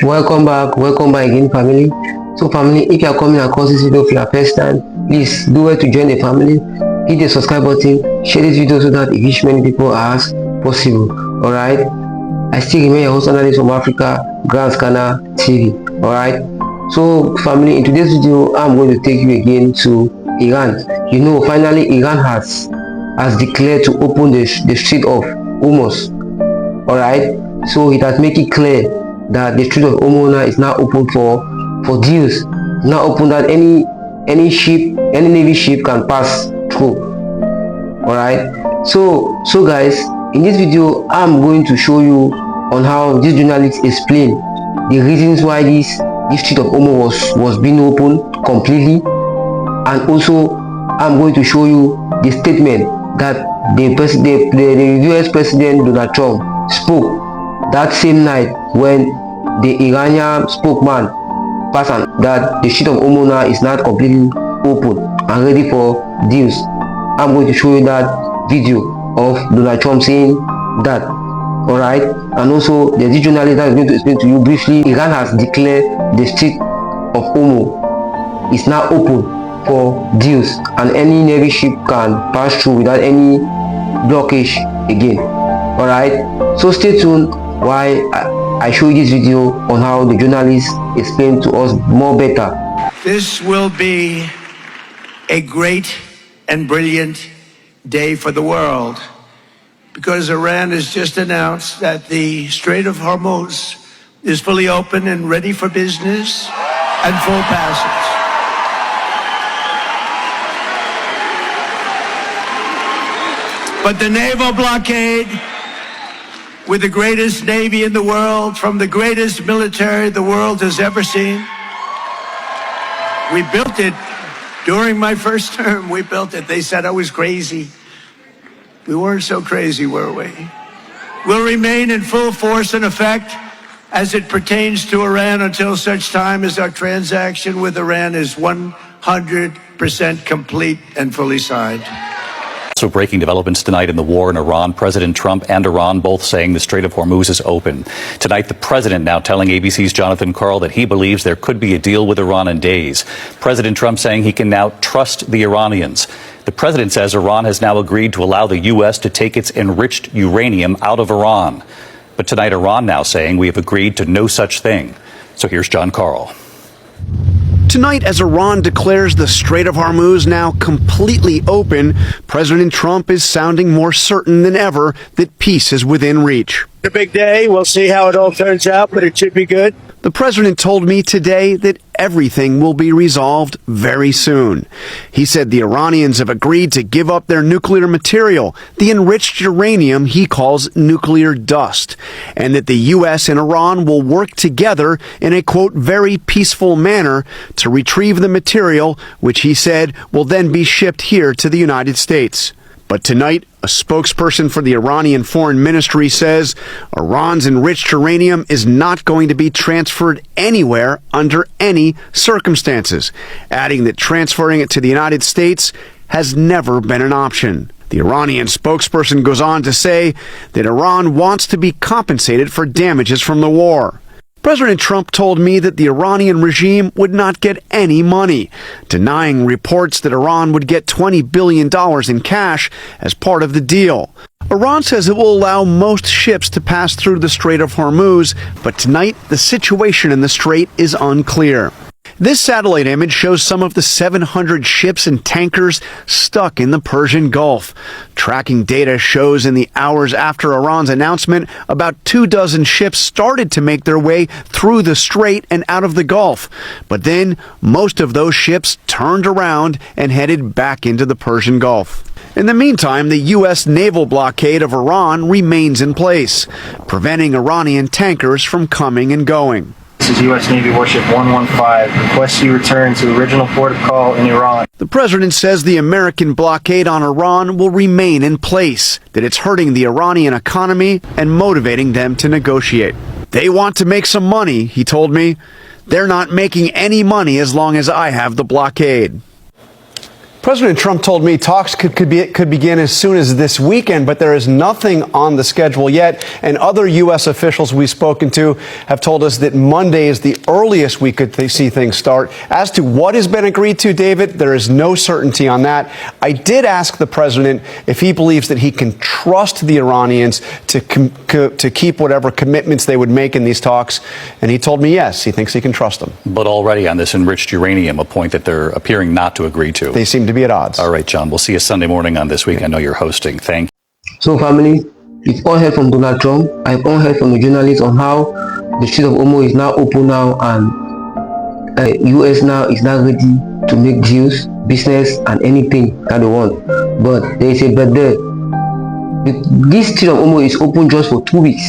Welcome back again, family. So, family, if you are coming across this video for your first time, please do well to join the family. Hit the subscribe button, share this video so that it reach many people as possible. Alright, I still remain your host analyst from Africa, Grand Scanner TV. Alright, so family, in today's video, I'm going to take you again to Iran. You know, finally, Iran has declared to open the Strait of Hormuz. Alright, so it has made it clear that the Strait of Hormuz is now open for deals. Now open that any navy ship can pass through. Alright, so guys, in this video I'm going to show you on how these journalists explain the reasons why this Strait of Hormuz was being opened completely, and also I'm going to show you the statement that the US President Donald Trump spoke that same night when the Iranian spokesman passed on that the Strait of Hormuz is not completely open and ready for deals. I'm going to show you that video of Donald Trump saying that. Alright, and also the journalist that is going to explain to you briefly. Iran has declared the Strait of Hormuz is now open for deals, and any navy ship can pass through without any blockage again. Alright, so stay tuned while I show you this video on how the journalists explain to us more better. This will be a great and brilliant day for the world, because Iran has just announced that the Strait of Hormuz is fully open and ready for business and full passage. But the naval blockade, with the greatest navy in the world, from the greatest military the world has ever seen, we built it during my first term. We built it. They said I was crazy. We weren't so crazy, were we? Will remain in full force and effect as it pertains to Iran until such time as our transaction with Iran is 100% complete and fully signed. So breaking developments tonight in the war in Iran. President Trump and Iran both saying the Strait of Hormuz is open. Tonight, the president now telling ABC's Jonathan Karl that he believes there could be a deal with Iran in days. President Trump saying he can now trust the Iranians. The president says Iran has now agreed to allow the U.S. to take its enriched uranium out of Iran. But tonight, Iran now saying we have agreed to no such thing. So here's John Karl. Tonight, as Iran declares the Strait of Hormuz now completely open, President Trump is sounding more certain than ever that peace is within reach. A big day. We'll see how it all turns out, but it should be good. The president told me today that everything will be resolved very soon. He said the Iranians have agreed to give up their nuclear material, the enriched uranium he calls nuclear dust, and that the U.S. and Iran will work together in a, quote, very peaceful manner to retrieve the material, which he said will then be shipped here to the United States. But tonight, a spokesperson for the Iranian Foreign Ministry says Iran's enriched uranium is not going to be transferred anywhere under any circumstances, adding that transferring it to the United States has never been an option. The Iranian spokesperson goes on to say that Iran wants to be compensated for damages from the war. President Trump told me that the Iranian regime would not get any money, denying reports that Iran would get $20 billion in cash as part of the deal. Iran says it will allow most ships to pass through the Strait of Hormuz, but tonight the situation in the strait is unclear. This satellite image shows some of the 700 ships and tankers stuck in the Persian Gulf. Tracking data shows in the hours after Iran's announcement, about 24 ships started to make their way through the strait and out of the Gulf. But then most of those ships turned around and headed back into the Persian Gulf. In the meantime, the U.S. naval blockade of Iran remains in place, preventing Iranian tankers from coming and going. This is U.S. Navy Warship 115. Request you return to original port of call in Iran. The president says the American blockade on Iran will remain in place, that it's hurting the Iranian economy and motivating them to negotiate. They want to make some money, he told me. They're not making any money as long as I have the blockade. President Trump told me talks could begin as soon as this weekend, but there is nothing on the schedule yet. And other U.S. officials we've spoken to have told us that Monday is the earliest we could see things start. As to what has been agreed to, David, there is no certainty on that. I did ask the president if he believes that he can trust the Iranians to keep whatever commitments they would make in these talks. And he told me yes, he thinks he can trust them. But already on this enriched uranium, a point that they're appearing not to agree to. They seem to be at odds. All right, John, we'll see you Sunday morning on This Week. I know you're hosting. Thank you. So family, we've all heard from Donald Trump. I've all heard from the journalists on how the Strait of Hormuz is now open now, and US now is now ready to make deals, business, and anything that they want. But there is a but there. This Strait of Hormuz is open just for 2 weeks.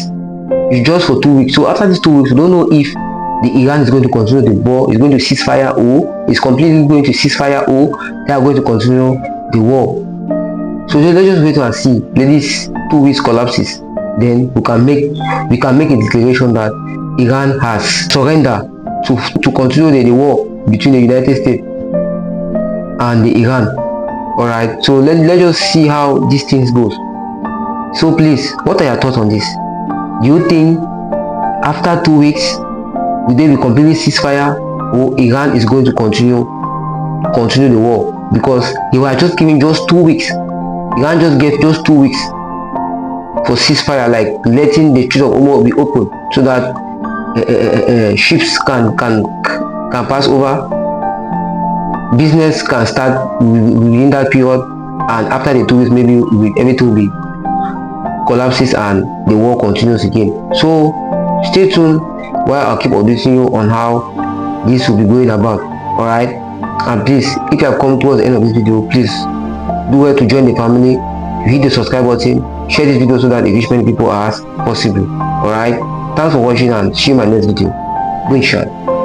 It's just for 2 weeks. So after these 2 weeks, we don't know if the Iran is going to continue the war, is going to cease fire, or is completely going to cease fire, or they are going to continue the war. So let's just wait and see. Let this 2 weeks collapses, then we can make a declaration that Iran has surrendered to continue the war between the United States and the Iran. All right. So let's just see how these things goes. So please, what are your thoughts on this? Do you think after 2 weeks will they be completely ceasefire, or Iran is going to continue the war? Because they were just giving just 2 weeks. Iran just gave just 2 weeks for ceasefire, like letting the Strait of Hormuz be open so that ships can pass over, business can start within that period, and after the 2 weeks maybe everything will be collapses and the war continues again. So stay tuned while I'll keep updating you on how this will be going about. Alright, and please, if you have come towards the end of this video, please do well to join the family. You hit the subscribe button, share this video so that it reach many people as possible. Alright, thanks for watching, and see you in my next video. Good shot.